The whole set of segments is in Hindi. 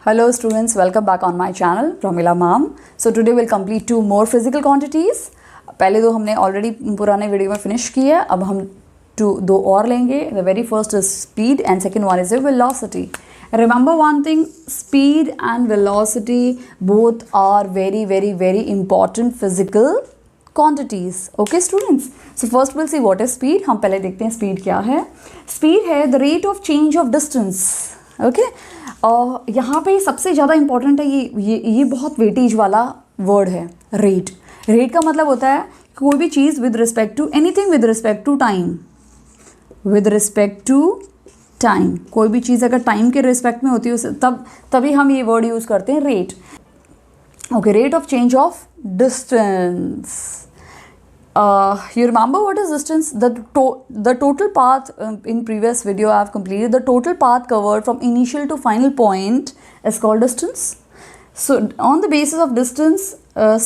Hello students, welcome back on my channel Pramila Ma'am. So today we'll complete two more physical quantities. पहले दो हमने already पुराने वीडियो में फिनिश किया है, अब हम दो और लेंगे. The very first is speed and second one is velocity. Remember one thing, speed and velocity both are very important physical quantities. Okay students, so first we'll see what is speed. हम पहले देखते हैं speed क्या है. Speed है the rate of change of distance. Okay यहाँ पे सबसे ज़्यादा इम्पॉर्टेंट है ये बहुत वेटेज वाला वर्ड है रेट. रेट का मतलब होता है कोई भी चीज़ with respect to anything with respect to time. With respect to time कोई भी चीज़ अगर टाइम के रिस्पेक्ट में होती है तभी हम ये वर्ड यूज़ करते हैं rate. Okay, rate of change of distance. You remember what is distance? The total path in previous video I have completed. The total path covered from initial to final point is called distance. So on the basis of distance,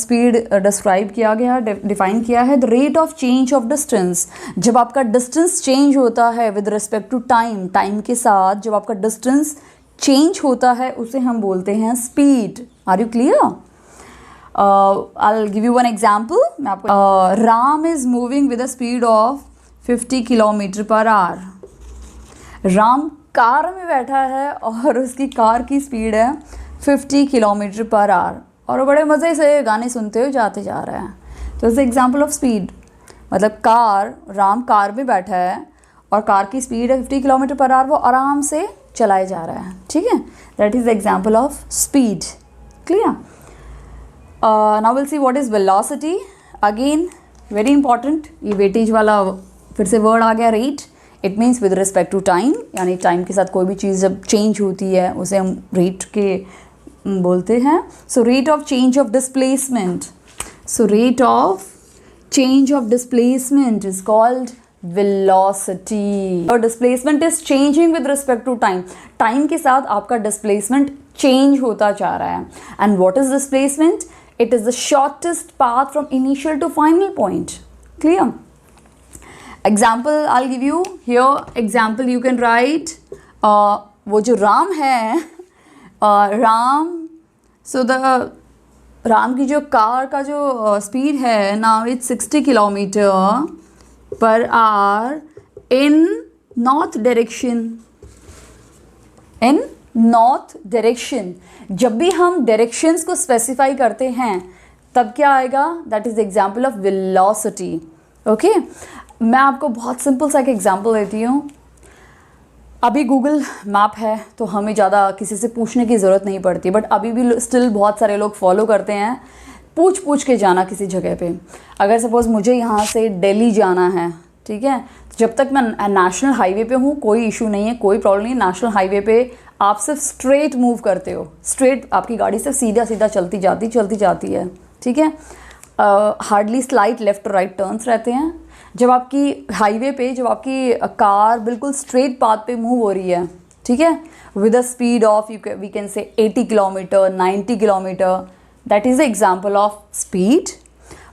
speed describe किया गया, define किया है. The rate of change of distance. जब आपका distance change होता है with respect to time, time के साथ जब आपका distance change होता है उसे हम बोलते हैं speed. Are you clear? I'll give you one example. Ram is moving with a speed of 50 kilometre per hour. Ram car में बैठा है और उसकी कार की स्पीड है 50 किलोमीटर पर आवर और वो बड़े मज़े से गाने सुनते हुए जाते जा रहे हैं. तो इट्स एग्जाम्पल ऑफ स्पीड. मतलब राम कार में बैठा है और कार की स्पीड है 50 किलोमीटर पर आवर, वो आराम से चलाए जा रहा है. ठीक है, that is example of speed. Clear? Now we'll see what is velocity. Again very important, ये वेटेज वाला फिर से वर्ड आ गया rate. It means with respect to time, यानी टाइम के साथ कोई भी चीज़ जब चेंज होती है उसे हम रेट के बोलते हैं. So rate of change of displacement. So rate of change of displacement is called velocity. और displacement is changing with respect to time. Time के साथ आपका डिस्प्लेसमेंट चेंज होता जा रहा है. And what is displacement? It is the shortest path from initial to final point. Clear? Example I'll give you here. Example you can write. वो जो राम है, राम की जो कार का जो स्पीड है now it's 60 kilometre per hour in north direction. In north direction. जब भी हम डायरेक्शंस को स्पेसिफाई करते हैं तब क्या आएगा? That is example of velocity. Okay, मैं आपको बहुत सिंपल सा एक एग्जाम्पल देती हूँ. अभी गूगल मैप है तो हमें ज़्यादा किसी से पूछने की ज़रूरत नहीं पड़ती, बट अभी भी स्टिल बहुत सारे लोग फॉलो करते हैं पूछ के जाना किसी जगह पे. अगर सपोज़ मुझे यहाँ से दिल्ली जाना है, ठीक है, जब तक मैं नेशनल हाईवे पे हूँ कोई इशू नहीं है, कोई प्रॉब्लम नहीं. नेशनल हाईवे पे आप सिर्फ स्ट्रेट मूव करते हो, स्ट्रेट आपकी गाड़ी सिर्फ सीधा चलती जाती है. ठीक है, हार्डली स्लाइट लेफ्ट और राइट टर्न्स रहते हैं. जब आपकी हाईवे पे जब आपकी कार बिल्कुल स्ट्रेट पाथ पे मूव हो रही है, ठीक है, with a speed of we can say 80 kilometre 90 kilometre, that is the example of speed.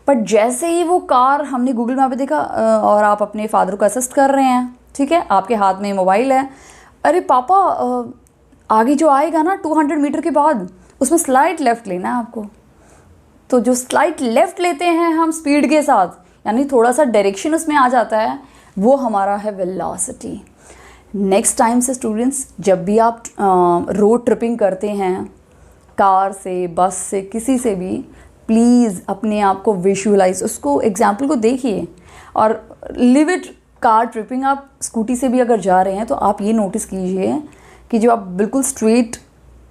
But जैसे ही वो कार हमने गूगल मैप पे देखा और आप अपने फादर को असिस्ट कर रहे हैं, ठीक है, आपके हाथ में मोबाइल है, अरे पापा आगे जो आएगा ना 200 मीटर के बाद उसमें स्लाइट लेफ़्ट लेना है आपको. तो जो स्लाइट लेफ़्ट लेते हैं हम स्पीड के साथ, यानी थोड़ा सा डायरेक्शन उसमें आ जाता है, वो हमारा है वेलोसिटी. नेक्स्ट टाइम से स्टूडेंट्स जब भी आप रोड ट्रिपिंग करते हैं कार से, बस से, किसी से भी, प्लीज़ अपने आप को विजुअलाइज, उसको एग्जाम्पल को देखिए और लिव इट. कार ट्रिपिंग आप स्कूटी से भी अगर जा रहे हैं तो आप ये नोटिस कीजिए कि जो आप बिल्कुल स्ट्रेट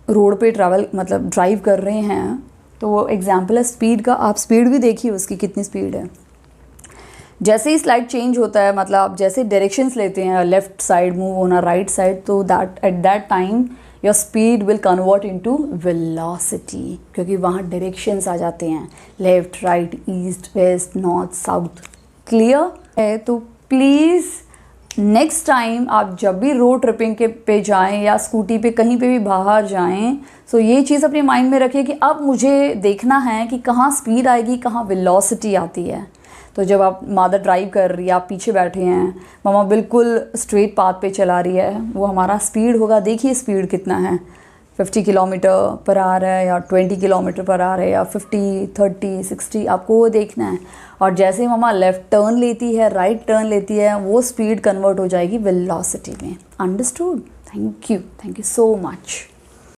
रोड पे ड्राइव कर रहे हैं तो वो एग्जाम्पल है स्पीड का. आप स्पीड भी देखिए उसकी कितनी स्पीड है. जैसे ही स्लाइड चेंज होता है, मतलब आप जैसे डायरेक्शंस लेते हैं, लेफ़्ट साइड मूव होना, राइट साइड, तो at that time your speed will convert into velocity, क्योंकि वहाँ डायरेक्शंस आ जाते हैं, left, right, east, west, north, south. Clear है? तो प्लीज़ नेक्स्ट टाइम आप जब भी रोड ट्रिपिंग के पे जाएं या स्कूटी पे कहीं पे भी बाहर जाएं, तो ये चीज़ अपने माइंड में रखें कि अब मुझे देखना है कि कहाँ स्पीड आएगी, कहाँ वेलोसिटी आती है. तो जब आप मदर ड्राइव कर रही है, आप पीछे बैठे हैं, मामा बिल्कुल स्ट्रेट पाथ पे चला रही है, वो हमारा स्पीड होगा. देखिए स्पीड कितना है, 50 किलोमीटर पर आवर है या 20 किलोमीटर पर आवर है या 50, 30, 60, आपको वो देखना है। और जैसे ही मम्मा लेफ़्ट टर्न लेती है, राइट टर्न लेती है, वो स्पीड कन्वर्ट हो जाएगी वेलोसिटी में। Understood? Thank you so much.